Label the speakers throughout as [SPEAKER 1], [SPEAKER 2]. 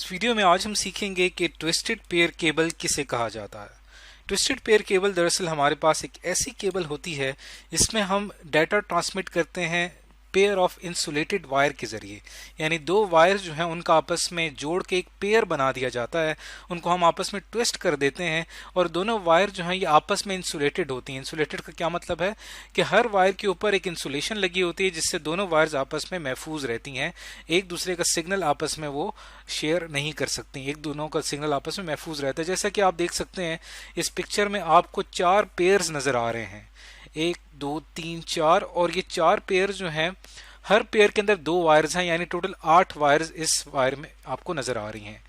[SPEAKER 1] इस वीडियो में आज हम सीखेंगे कि ट्विस्टेड पेयर केबल किसे कहा जाता है। ट्विस्टेड पेयर केबल दरअसल हमारे पास एक ऐसी केबल होती है जिसमें हम डाटा ट्रांसमिट करते हैं पेयर ऑफ इंसुलेटेड वायर के जरिए, यानी दो वायर जो हैं उनका आपस में जोड़ के एक पेयर बना दिया जाता है। उनको हम आपस में ट्विस्ट कर देते हैं और दोनों वायर जो हैं ये आपस में इंसुलेटेड होती हैं। इंसुलेटेड का क्या मतलब है कि हर वायर के ऊपर एक इंसुलेशन लगी होती है जिससे दोनों वायर्स आपस में महफूज रहती हैं, एक दूसरे का सिग्नल आपस में वो शेयर नहीं कर सकती, एक दोनों का सिग्नल आपस में महफूज रहता है। जैसा कि आप देख सकते हैं इस पिक्चर में आपको चार पेयर्स नजर आ रहे हैं, एक दो तीन चार, और ये चार पेयर जो हैं हर पेयर के अंदर दो वायर्स हैं, यानी टोटल 8 वायर्स इस वायर में आपको नजर आ रही हैं।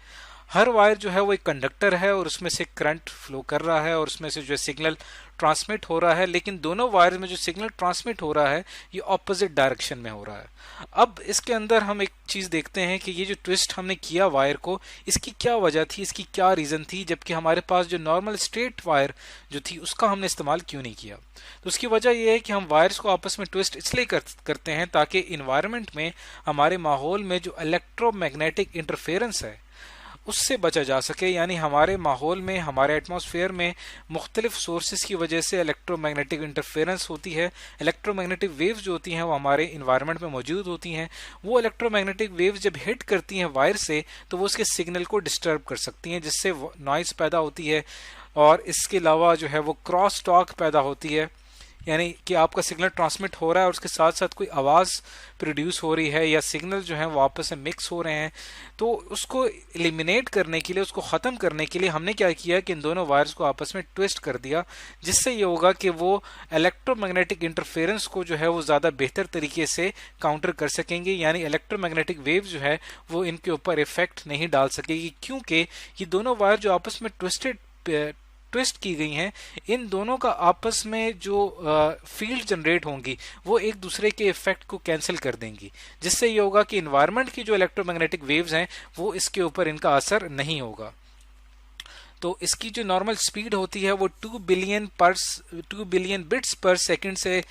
[SPEAKER 1] हर वायर जो है वो एक कंडक्टर है और उसमें से करंट फ्लो कर रहा है और उसमें से जो है सिग्नल ट्रांसमिट हो रहा है, लेकिन दोनों वायर में जो सिग्नल ट्रांसमिट हो रहा है ये ऑपोजिट डायरेक्शन में हो रहा है। अब इसके अंदर हम एक चीज देखते हैं कि ये जो ट्विस्ट हमने किया वायर को, इसकी क्या वजह थी, इसकी क्या रीजन थी, जबकि हमारे पास जो नॉर्मल स्ट्रेट वायर जो थी उसका हमने इस्तेमाल क्यों नहीं किया। तो उसकी वजह यह है कि हम वायर्स को आपस में ट्विस्ट इसलिए करते हैं ताकि इन्वायरमेंट में, हमारे माहौल में जो इलेक्ट्रोमैग्नेटिक इंटरफेरेंस है उससे बचा जा सके, यानी हमारे माहौल में, हमारे एटमॉस्फेयर में मुख्तलिफ सोर्सेज की वजह से इलेक्ट्रोमैग्नेटिक इंटरफेरेंस होती है। इलेक्ट्रोमैग्नेटिक वेव्स जो होती हैं वो हमारे इन्वायरमेंट में मौजूद होती हैं। वो इलेक्ट्रोमैग्नेटिक वेव्स जब हिट करती हैं वायर से तो वो उसके सिग्नल को डिस्टर्ब कर सकती हैं, जिससे नॉइस पैदा होती है और इसके अलावा जो है वो क्रॉस टॉक पैदा होती है, यानी कि आपका सिग्नल ट्रांसमिट हो रहा है और उसके साथ साथ कोई आवाज़ प्रोड्यूस हो रही है या सिग्नल जो है वो आपस में मिक्स हो रहे हैं। तो उसको एलिमिनेट करने के लिए, उसको ख़त्म करने के लिए हमने क्या किया कि इन दोनों वायर्स को आपस में ट्विस्ट कर दिया, जिससे ये होगा कि वो इलेक्ट्रोमैग्नेटिक इंटरफेरेंस को जो है वो ज़्यादा बेहतर तरीके से काउंटर कर सकेंगे, यानी इलेक्ट्रोमैग्नेटिक वेव जो है वो इनके ऊपर इफेक्ट नहीं डाल सकेगी, क्योंकि ये दोनों वायर जो आपस में ट्विस्ट की गई हैं, इन दोनों का आपस में जो फील्ड जनरेट होंगी वो एक दूसरे के इफेक्ट को कैंसिल कर देंगी, जिससे ये होगा कि इन्वायरमेंट की जो इलेक्ट्रोमैग्नेटिक वेव्स हैं वो इसके ऊपर इनका असर नहीं होगा। तो इसकी जो नॉर्मल स्पीड होती है वो 2 बिलियन बिट्स पर सेकंड से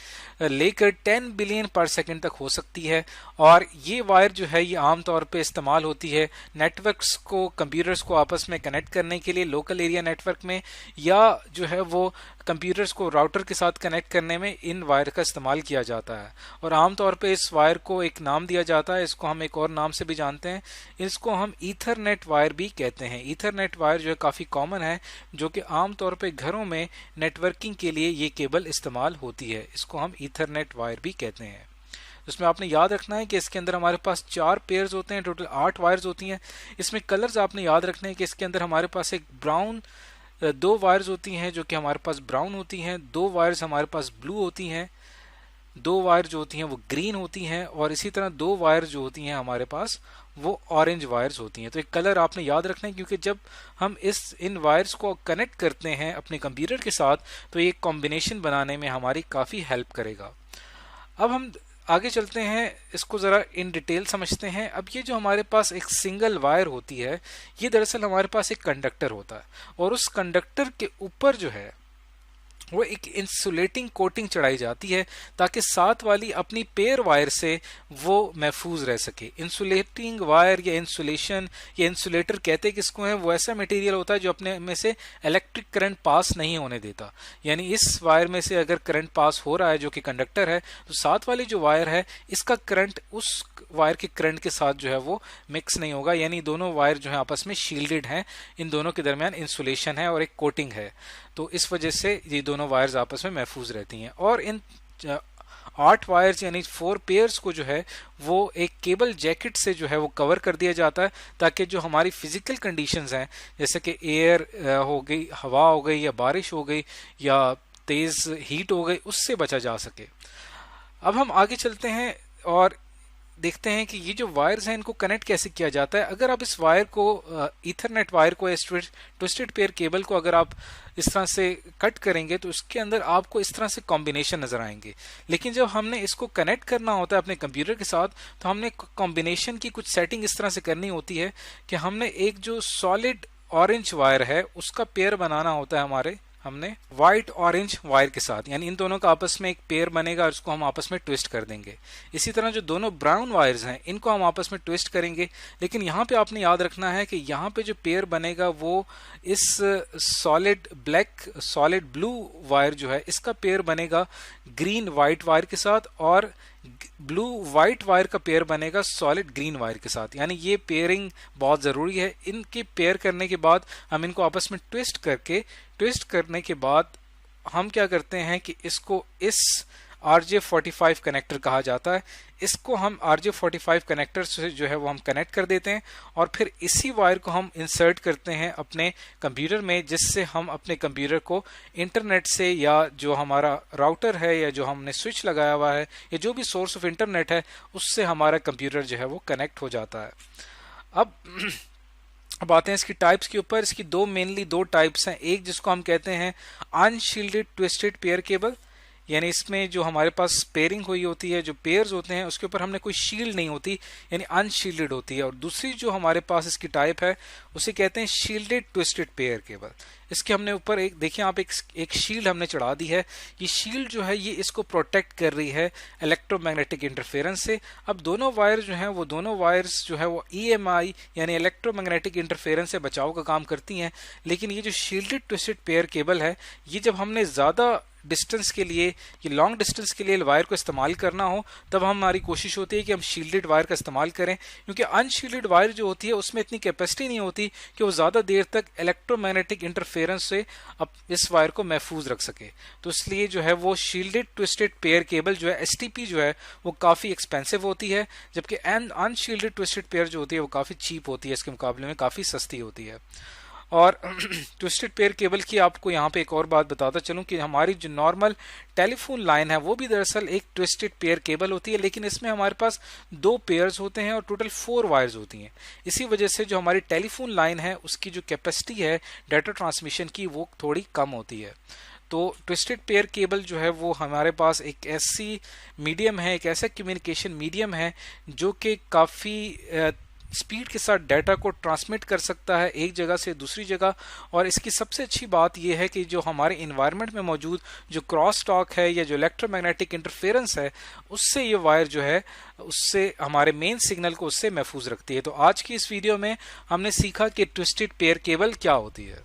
[SPEAKER 1] लेकर 10 बिलियन पर सेकंड तक हो सकती है। और ये वायर जो है ये आमतौर पे इस्तेमाल होती है नेटवर्क्स को, कंप्यूटर्स को आपस में कनेक्ट करने के लिए लोकल एरिया नेटवर्क में, या जो है वो कंप्यूटर्स को राउटर के साथ कनेक्ट करने में इन वायर का इस्तेमाल किया जाता है। और आमतौर पे इस वायर को एक नाम दिया जाता है, इसको हम एक और नाम से भी जानते हैं, इसको हम ईथरनेट वायर भी कहते हैं। ईथरनेट वायर जो है काफ़ी कॉमन है, जो कि आमतौर पे घरों में नेटवर्किंग के लिए ये केबल इस्तेमाल होती है, इसको हम ईथरनेट वायर भी कहते हैं। इसमें आपने याद रखना है कि इसके अंदर हमारे पास 4 पेयर्स होते हैं, टोटल 8 वायर्स होती हैं। इसमें कलर्स आपने याद रखने हैं कि इसके अंदर हमारे पास एक ब्राउन, 2 वायर्स होती हैं जो कि हमारे पास ब्राउन होती हैं, 2 वायर्स हमारे पास ब्लू होती हैं, 2 वायर जो होती हैं वो ग्रीन होती हैं, और इसी तरह 2 वायर जो होती हैं हमारे पास वो ऑरेंज वायर्स होती हैं। तो एक कलर आपने याद रखना है, क्योंकि जब हम इन वायर्स को कनेक्ट करते हैं अपने कंप्यूटर के साथ तो ये कॉम्बिनेशन बनाने में हमारी काफ़ी हेल्प करेगा। अब हम आगे चलते हैं, इसको ज़रा इन डिटेल समझते हैं। अब ये जो हमारे पास एक सिंगल वायर होती है ये दरअसल हमारे पास एक कंडक्टर होता है, और उस कंडक्टर के ऊपर जो है वो एक इंसुलेटिंग कोटिंग चढ़ाई जाती है ताकि साथ वाली अपनी पेयर वायर से वो महफूज रह सके। इंसुलेटिंग वायर या इंसुलेशन या इंसुलेटर कहते किसको हैं, वो ऐसा मटेरियल होता है जो अपने में से इलेक्ट्रिक करंट पास नहीं होने देता, यानी इस वायर में से अगर करंट पास हो रहा है जो कि कंडक्टर है, तो साथ वाली जो वायर है इसका करंट उस वायर के करंट के साथ जो है वो मिक्स नहीं होगा, यानी दोनों वायर जो है आपस में शील्डेड हैं, इन दोनों के दरमियान इंसुलेशन है और एक कोटिंग है, तो इस वजह से ये दोनों वायर्स आपस में महफूज रहती हैं। और इन 8 वायर्स यानी 4 पेयर्स को जो है वो एक केबल जैकेट से जो है वो कवर कर दिया जाता है, ताकि जो हमारी फिजिकल कंडीशंस हैं, जैसे कि एयर हो गई, हवा हो गई, या बारिश हो गई, या तेज ईट हो गई, उससे बचा जा सके। अब हम आगे चलते हैं और देखते हैं कि ये जो वायर्स हैं इनको कनेक्ट कैसे किया जाता है। अगर आप इस वायर को, ईथरनेट वायर को, ट्विस्टेड पेयर केबल को अगर आप इस तरह से कट करेंगे तो इसके अंदर आपको इस तरह से कॉम्बिनेशन नजर आएंगे, लेकिन जब हमने इसको कनेक्ट करना होता है अपने कंप्यूटर के साथ तो हमने कॉम्बिनेशन की कुछ सेटिंग इस तरह से करनी होती है कि हमने एक जो सॉलिड ऑरेंज वायर है उसका पेयर बनाना होता है हमारे हमने व्हाइट ऑरेंज वायर के साथ, यानी इन दोनों का आपस में एक पेयर बनेगा और इसको हम आपस में ट्विस्ट कर देंगे। इसी तरह जो दोनों ब्राउन वायर्स हैं इनको हम आपस में ट्विस्ट करेंगे, लेकिन यहाँ पे आपने याद रखना है कि यहाँ पे जो पेयर बनेगा वो इस solid black solid blue wire जो है इसका पेयर बनेगा ग्रीन व्हाइट वायर के साथ, और ब्लू व्हाइट वायर का पेयर बनेगा सॉलिड ग्रीन वायर के साथ। यानी ये पेयरिंग बहुत ज़रूरी है। इनके पेयर करने के बाद हम इनको आपस में ट्विस्ट करने के बाद हम क्या करते हैं कि इसको इस RJ45 कनेक्टर कहा जाता है, इसको हम RJ45 कनेक्टर से जो है वो हम कनेक्ट कर देते हैं और फिर इसी वायर को हम इंसर्ट करते हैं अपने कंप्यूटर में, जिससे हम अपने कंप्यूटर को इंटरनेट से या जो हमारा राउटर है या जो हमने स्विच लगाया हुआ है या जो भी सोर्स ऑफ इंटरनेट है उससे हमारा कंप्यूटर जो है वो कनेक्ट हो जाता है। अब आते हैं इसकी टाइप्स के ऊपर। इसकी मेनली दो टाइप्स हैं। एक जिसको हम कहते हैं अनशील्डेड ट्विस्टेड पेयर केबल, यानी इसमें जो हमारे पास पेयरिंग हुई होती है, जो पेयर्स होते हैं उसके ऊपर हमने कोई शील्ड नहीं होती, यानी अनशील्डेड होती है। और दूसरी जो हमारे पास इसकी टाइप है उसे कहते हैं शील्डेड ट्विस्टेड पेयर केबल। इसके हमने ऊपर एक देखिए आप एक शील्ड हमने चढ़ा दी है। ये शील्ड जो है ये इसको प्रोटेक्ट कर रही है इलेक्ट्रोमैग्नेटिक इंटरफेरेंस से। अब दोनों वायर जो हैं वो दोनों वायर्स जो है वो EMI यानी इलेक्ट्रोमैग्नेटिक इंटरफेरेंस से बचाव का काम करती हैं। लेकिन ये जो शील्डेड ट्विस्टेड पेयर केबल है ये जब हमने ज़्यादा डिस्टेंस के लिए, ये लॉन्ग डिस्टेंस के लिए वायर को इस्तेमाल करना हो तब हमारी कोशिश होती है कि हम शील्डेड वायर का इस्तेमाल करें, क्योंकि अनशील्डेड वायर जो होती है उसमें इतनी कैपेसिटी नहीं होती कि वो ज़्यादा देर तक इलेक्ट्रोमैग्नेटिक इंटरफेरेंस से इस वायर को महफूज रख सके। तो इसलिए जो है वो शील्डेड ट्विस्टेड पेयर केबल जो है STP जो है वो काफ़ी एक्सपेंसिव होती है, जबकि अनशील्डेड ट्विस्टेड पेयर जो होती है वो काफ़ी चीप होती है, इसके मुकाबले में काफ़ी सस्ती होती है। और ट्विस्टेड पेयर केबल की आपको यहाँ पे एक और बात बताता चलूँ कि हमारी जो नॉर्मल टेलीफोन लाइन है वो भी दरअसल एक ट्विस्टेड पेयर केबल होती है, लेकिन इसमें हमारे पास 2 पेयर्स होते हैं और टोटल 4 वायर्स होती हैं। इसी वजह से जो हमारी टेलीफोन लाइन है उसकी जो कैपेसिटी है डाटा ट्रांसमिशन की वो थोड़ी कम होती है। तो ट्विस्टेड पेयर केबल जो है वो हमारे पास एक ऐसी मीडियम है, एक ऐसा कम्युनिकेशन मीडियम है जो कि काफ़ी स्पीड के साथ डाटा को ट्रांसमिट कर सकता है एक जगह से दूसरी जगह। और इसकी सबसे अच्छी बात यह है कि जो हमारे इन्वायरमेंट में मौजूद जो क्रॉस टॉक है या जो इलेक्ट्रोमैग्नेटिक इंटरफेरेंस है उससे ये वायर जो है उससे हमारे मेन सिग्नल को उससे महफूज रखती है। तो आज की इस वीडियो में हमने सीखा कि ट्विस्टेड पेयर केबल क्या होती है।